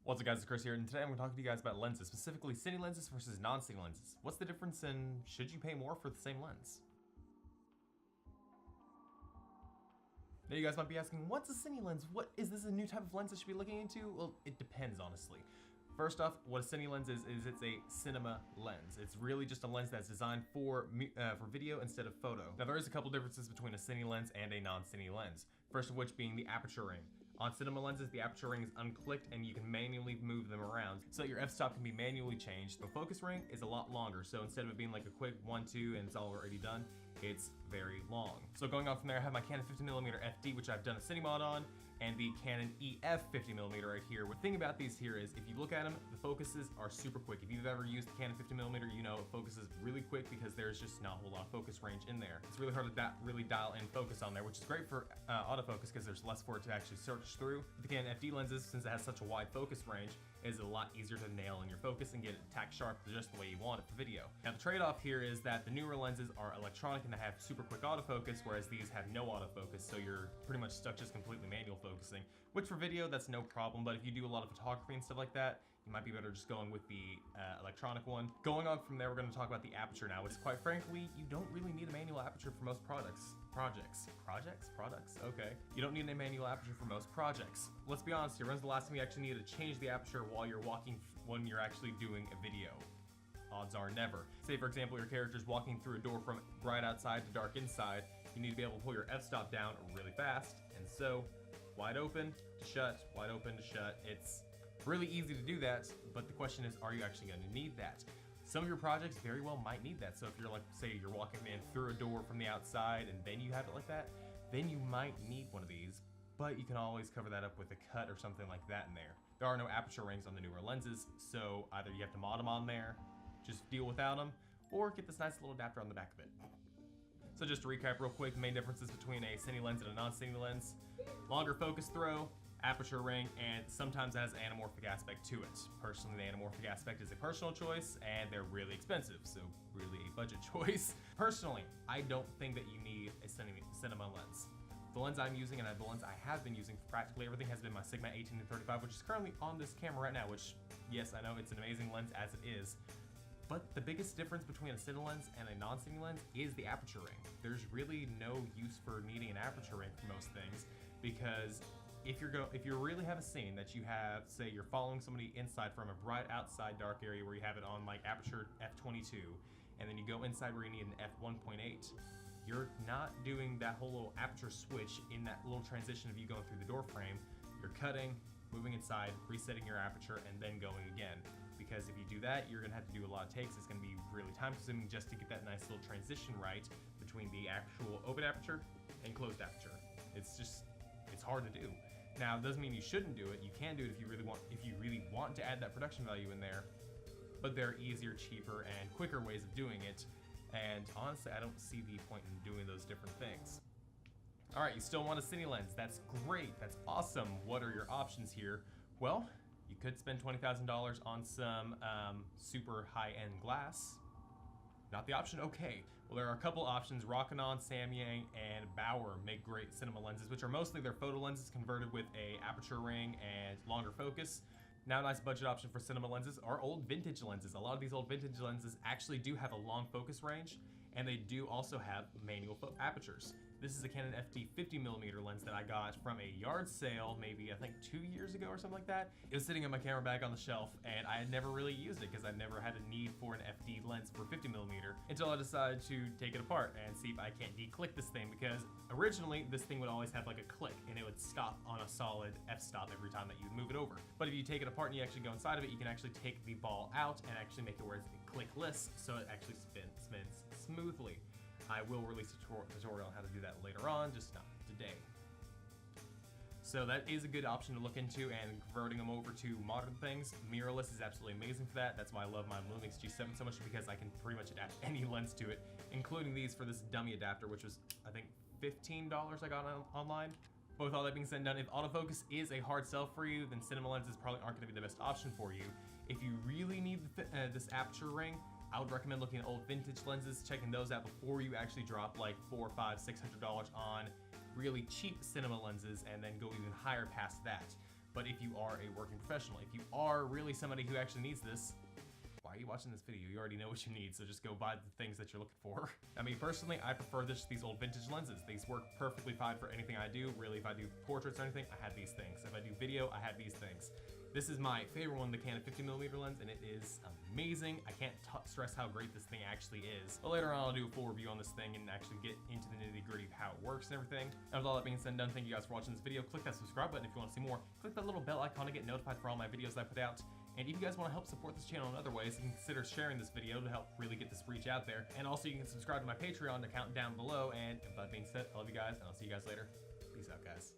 What's up guys, it's Chris here, and today I'm going to talk to you guys about lenses, specifically Cine lenses versus non-Cine lenses. What's the difference and should you pay more for the same lens? Now you guys might be asking, what's a Cine lens? What is this a new type of lens I should be looking into? Well, it depends honestly. First off, what a Cine lens is it's a cinema lens. It's really just a lens that's designed for video instead of photo. Now there is a couple differences between a Cine lens and a non-Cine lens. First of which being the aperture ring. On cinema lenses, the aperture ring is unclicked and you can manually move them around. So your f-stop can be manually changed. The focus ring is a lot longer. So instead of it being like a quick 1-2 and it's already done, it's very long. So going on from there, I have my Canon 50mm FD, which I've done a Cine mod on, and the Canon EF 50mm right here. The thing about these here is if you look at them, the focuses are super quick. If you've ever used the Canon 50mm, you know it focuses really quick because there's just not a whole lot of focus range in there. It's really hard to really dial in focus on there, which is great for autofocus because there's less for it to actually search through. With the Canon FD lenses, since it has such a wide focus range, it is a lot easier to nail in your focus and get it tack sharp just the way you want it for video. Now the trade-off here is that the newer lenses are electronic and they have super quick autofocus, whereas these have no autofocus, so you're pretty much stuck just completely manual focusing, which for video, that's no problem, but if you do a lot of photography and stuff like that, you might be better just going with the electronic one. Going on from there, we're going to talk about the aperture now, which quite frankly, you don't really need a manual aperture for most projects? Okay. You don't need a manual aperture for most projects. Let's be honest here, when's the last time you actually needed to change the aperture while you're when you're actually doing a video? Odds are never. Say for example, your character's walking through a door from bright outside to dark inside, you need to be able to pull your f-stop down really fast, and so wide open to shut, wide open to shut. It's really easy to do that, but the question is, are you actually going to need that? Some of your projects very well might need that. So if you're like, say you're walking in through a door from the outside and then you have it like that, then you might need one of these, but you can always cover that up with a cut or something like that in there. There are no aperture rings on the newer lenses, so either you have to mod them on there, just deal without them, or get this nice little adapter on the back of it. So just to recap real quick, the main differences between a Cine lens and a non-Cine lens: longer focus throw, aperture ring, and sometimes it has an anamorphic aspect to it. Personally, the anamorphic aspect is a personal choice, and they're really expensive, so really a budget choice. Personally, I don't think that you need a cinema lens. The lens I'm using and the lens I have been using for practically everything has been my Sigma 18-35, which is currently on this camera right now, which, yes, I know it's an amazing lens as it is. But the biggest difference between a Cine lens and a non-Cine lens is the aperture ring. There's really no use for needing an aperture ring for most things, because if you really have a scene that you have, say you're following somebody inside from a bright outside dark area where you have it on like aperture f22, and then you go inside where you need an f1.8, you're not doing that whole little aperture switch in that little transition of you going through the door frame. You're cutting, moving inside, resetting your aperture, and then going again. Because if you do that, you're gonna have to do a lot of takes. It's gonna be really time consuming just to get that nice little transition right between the actual open aperture and closed aperture. It's hard to do. Now, it doesn't mean you shouldn't do it. You can do it if you really want to add that production value in there, but there are easier, cheaper, and quicker ways of doing it. And honestly, I don't see the point in doing those different things. All right, you still want a Cine lens. That's great, that's awesome. What are your options here? Well, you could spend $20,000 on some super high-end glass. Not the option? Okay. Well, there are a couple options. Rokinon, Samyang, and Bauer make great cinema lenses, which are mostly their photo lenses converted with a aperture ring and longer focus. Now, a nice budget option for cinema lenses are old vintage lenses. A lot of these old vintage lenses actually do have a long focus range, and they do also have manual apertures. This is a Canon FD 50mm lens that I got from a yard sale maybe I think 2 years ago or something like that. It was sitting in my camera bag on the shelf and I had never really used it because I never had a need for an FD lens for 50mm until I decided to take it apart and see if I can't declick this thing, because originally this thing would always have like a click and it would stop on a solid f-stop every time that you move it over. But if you take it apart and you actually go inside of it, you can actually take the ball out and actually make it where it's clickless, so it actually spins smoothly. I will release a tutorial on how to do that later on, just not today. So that is a good option to look into, and converting them over to modern things. Mirrorless is absolutely amazing for that. That's why I love my Lumix G7 so much, because I can pretty much adapt any lens to it, including these for this dummy adapter, which was, I think, $15 I got online. But with all that being said and done, if autofocus is a hard sell for you, then cinema lenses probably aren't going to be the best option for you. If you really need this aperture ring, I would recommend looking at old vintage lenses, checking those out before you actually drop like $400, $500, $600 on really cheap cinema lenses and then go even higher past that. But if you are a working professional, if you are really somebody who actually needs this, why are you watching this video? You already know what you need, so just go buy the things that you're looking for. I mean, personally, I prefer these old vintage lenses. These work perfectly fine for anything I do. Really, if I do portraits or anything, I have these things. If I do video, I have these things. This is my favorite one, the Canon 50mm lens, and it is amazing. I can't stress how great this thing actually is. But later on, I'll do a full review on this thing and actually get into the nitty-gritty of how it works and everything. And with all that being said and done, thank you guys for watching this video. Click that subscribe button if you want to see more. Click that little bell icon to get notified for all my videos that I put out. And if you guys want to help support this channel in other ways, you can consider sharing this video to help really get this reach out there. And also you can subscribe to my Patreon account down below. And with that being said, I love you guys, and I'll see you guys later. Peace out, guys.